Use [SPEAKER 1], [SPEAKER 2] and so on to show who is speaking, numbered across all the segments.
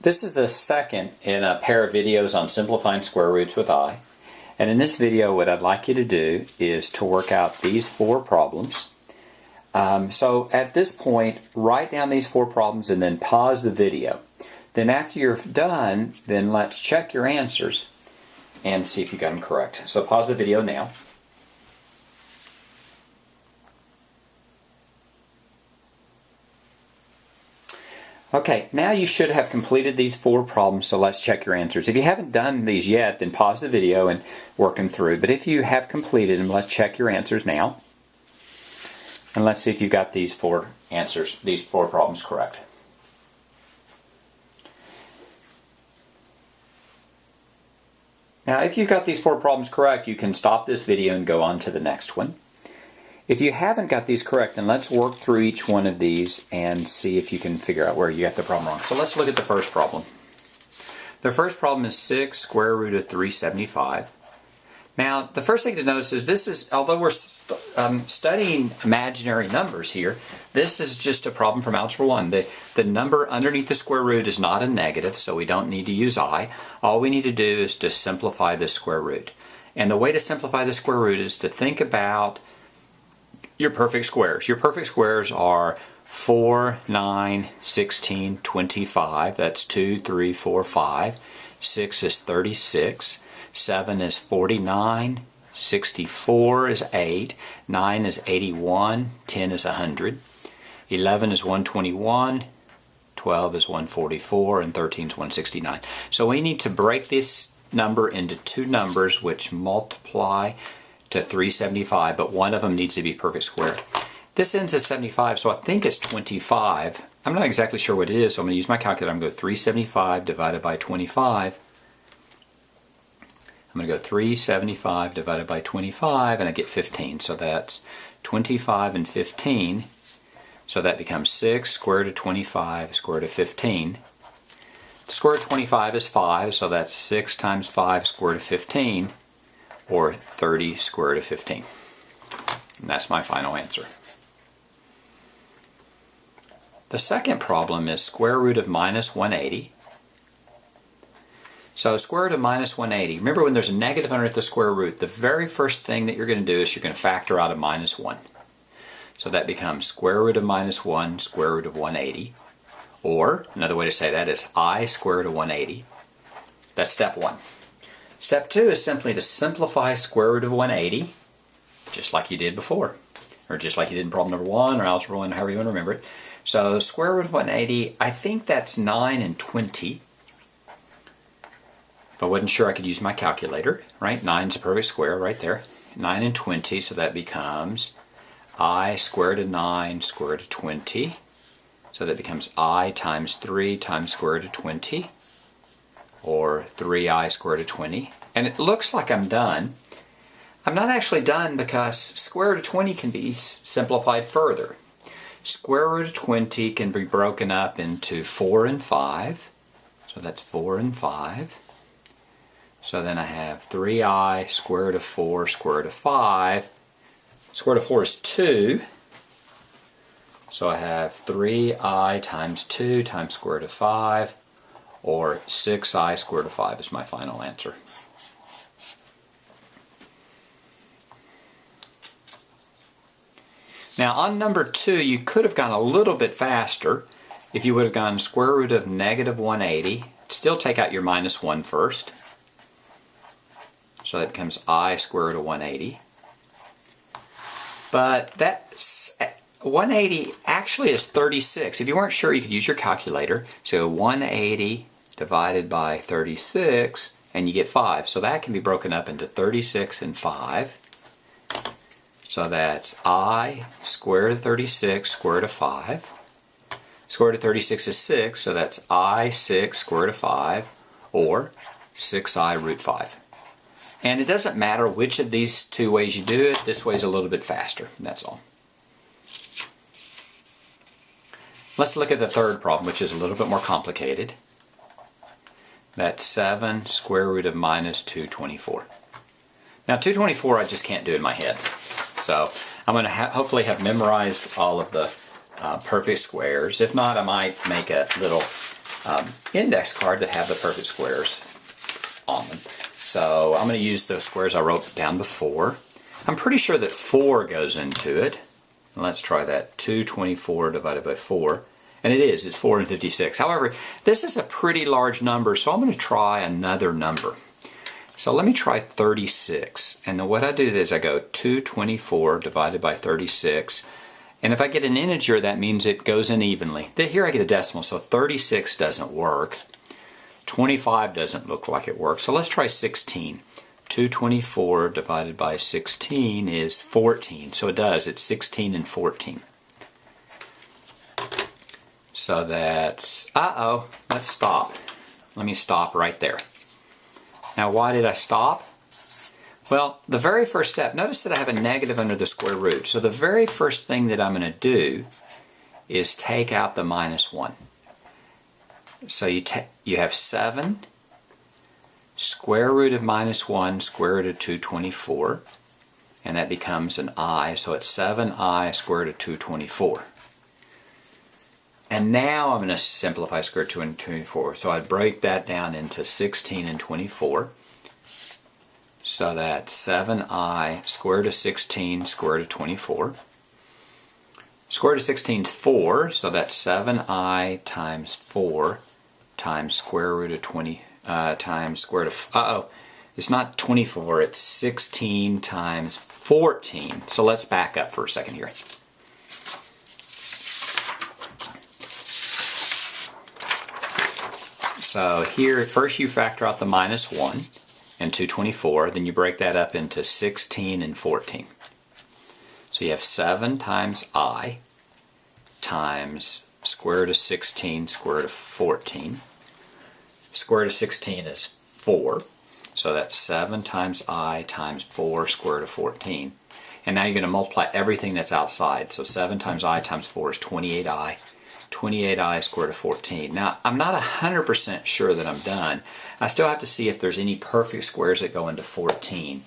[SPEAKER 1] This is the second in a pair of videos on simplifying square roots with I. And in this video, what I'd like you to do is to work out these four problems. So at this point, write down these four problems and then pause the video. Then after you're done, then let's check your answers and see if you got them correct. So pause the video now. Okay, now you should have completed these four problems, so let's check your answers. If you haven't done these yet, then pause the video and work them through. But if you have completed them, let's check your answers now. And let's see if you got these four answers, these four problems correct. Now, if you got these four problems correct, you can stop this video and go on to the next one. If you haven't got these correct, then let's work through each one of these and see if you can figure out where you got the problem wrong. So let's look at the first problem. The first problem is 6 square root of 375. Now, the first thing to notice is this is, although we're studying imaginary numbers here, this is just a problem from Algebra 1. The number underneath the square root is not a negative, so we don't need to use I. All we need to do is to simplify the square root. And the way to simplify the square root is to think about your perfect squares. Your perfect squares are 4, 9, 16, 25. That's 2, 3, 4, 5. 6 is 36. 7 is 49. 64 is 8. 9 is 81. 10 is 100. 11 is 121. 12 is 144. And 13 is 169. So we need to break this number into two numbers which multiply to 375, but one of them needs to be perfect square. This ends at 75, so I think it's 25. I'm not exactly sure what it is, so I'm going to use my calculator. I'm going to go 375 divided by 25. I'm going to go 375 divided by 25, and I get 15. So that's 25 and 15. So that becomes 6 square root of 25 square root of 15. The square root of 25 is 5, so that's 6 times 5 square root of 15. Or 30 square root of 15. And that's my final answer. The second problem is square root of minus 180. So square root of minus 180. Remember, when there's a negative underneath the square root, the very first thing that you're going to do is you're going to factor out a minus 1. So that becomes square root of minus 1 square root of 180. Or, another way to say that is I square root of 180. That's step 1. Step 2 is simply to simplify square root of 180, just like you did before, or just like you did in problem number 1 or Algebra 1, however you want to remember it. So square root of 180, I think that's 9 and 20. If I wasn't sure, I could use my calculator, right? 9 is a perfect square right there. 9 and 20, so that becomes I square root of 9 square root of 20. So that becomes I times 3 times square root of 20. Or 3i square root of 20. And it looks like I'm done. I'm not actually done because square root of 20 can be simplified further. Square root of 20 can be broken up into 4 and 5. So that's 4 and 5. So then I have 3i square root of 4 square root of 5. Square root of 4 is 2. So I have 3i times 2 times square root of 5. Or 6i square root of 5 is my final answer. Now on number 2, you could have gone a little bit faster if you would have gone square root of negative 180. Still take out your minus 1 first. So that becomes I square root of 180. But that 180 actually is 36. If you weren't sure, you could use your calculator. So 180 divided by 36, and you get 5. So that can be broken up into 36 and 5. So that's I square root of 36 square root of 5. Square root of 36 is 6, so that's I 6 square root of 5, or 6i root 5. And it doesn't matter which of these two ways you do it. This way is a little bit faster, that's all. Let's look at the third problem, which is a little bit more complicated. That's 7 square root of minus 224. Now 224 I just can't do in my head. So I'm going to hopefully have memorized all of the perfect squares. If not, I might make a little index card that have the perfect squares on them. So I'm going to use those squares I wrote down before. I'm pretty sure that 4 goes into it. Let's try that. 224 divided by 4. And it is. It's 456. However, this is a pretty large number, so I'm going to try another number. So let me try 36. And then what I do is I go 224 divided by 36. And if I get an integer, that means it goes in evenly. Here I get a decimal, so 36 doesn't work. 25 doesn't look like it works. So let's try 16. 224 divided by 16 is 14. So it does. It's 16 and 14. So that's, let's stop. Let me stop right there. Now why did I stop? Well, the very first step, notice that I have a negative under the square root. So the very first thing that I'm going to do is take out the minus 1. So you have 7 square root of minus 1 square root of 224. And that becomes an I. So it's 7i square root of 224. And now I'm going to simplify square root of 224. So I break that down into 16 and 24. So that's 7i square root of 16 square root of 24. Square root of 16 is 4, so that's 7i times 4 times square root of 20 times square root of, it's not 24, it's 16 times 14. So let's back up for a second here. So here, first you factor out the minus 1 and 224, then you break that up into 16 and 14. So you have 7 times I times square root of 16 square root of 14. Square root of 16 is 4, so that's 7 times I times 4 square root of 14. And now you're going to multiply everything that's outside. So 7 times I times 4 is 28i. 28i square root of 14. Now, I'm not 100% sure that I'm done. I still have to see if there's any perfect squares that go into 14.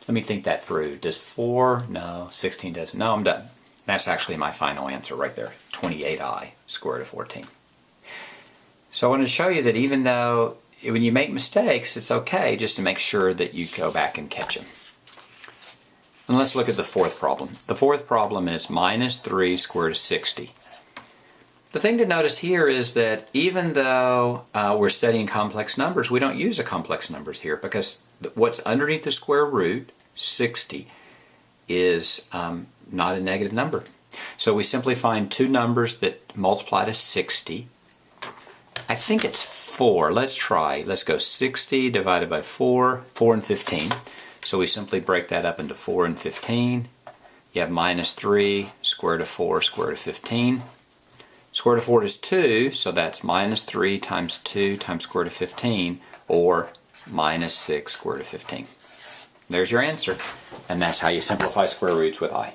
[SPEAKER 1] Let me think that through. Does 4? No. 16 doesn't. No, I'm done. That's actually my final answer right there. 28i square root of 14. So I want to show you that even though when you make mistakes, it's okay just to make sure that you go back and catch them. And let's look at the fourth problem. The fourth problem is minus 3 square root of 60. The thing to notice here is that even though we're studying complex numbers, we don't use a complex numbers here because what's underneath the square root, 60, is not a negative number. So we simply find two numbers that multiply to 60. I think it's 4. Let's try. Let's go 60 divided by 4, 4 and 15. So we simply break that up into 4 and 15. You have minus 3, square root of 4, square root of 15. Square root of 4 is 2, so that's minus 3 times 2 times square root of 15, or minus 6 square root of 15. There's your answer. And that's how you simplify square roots with I.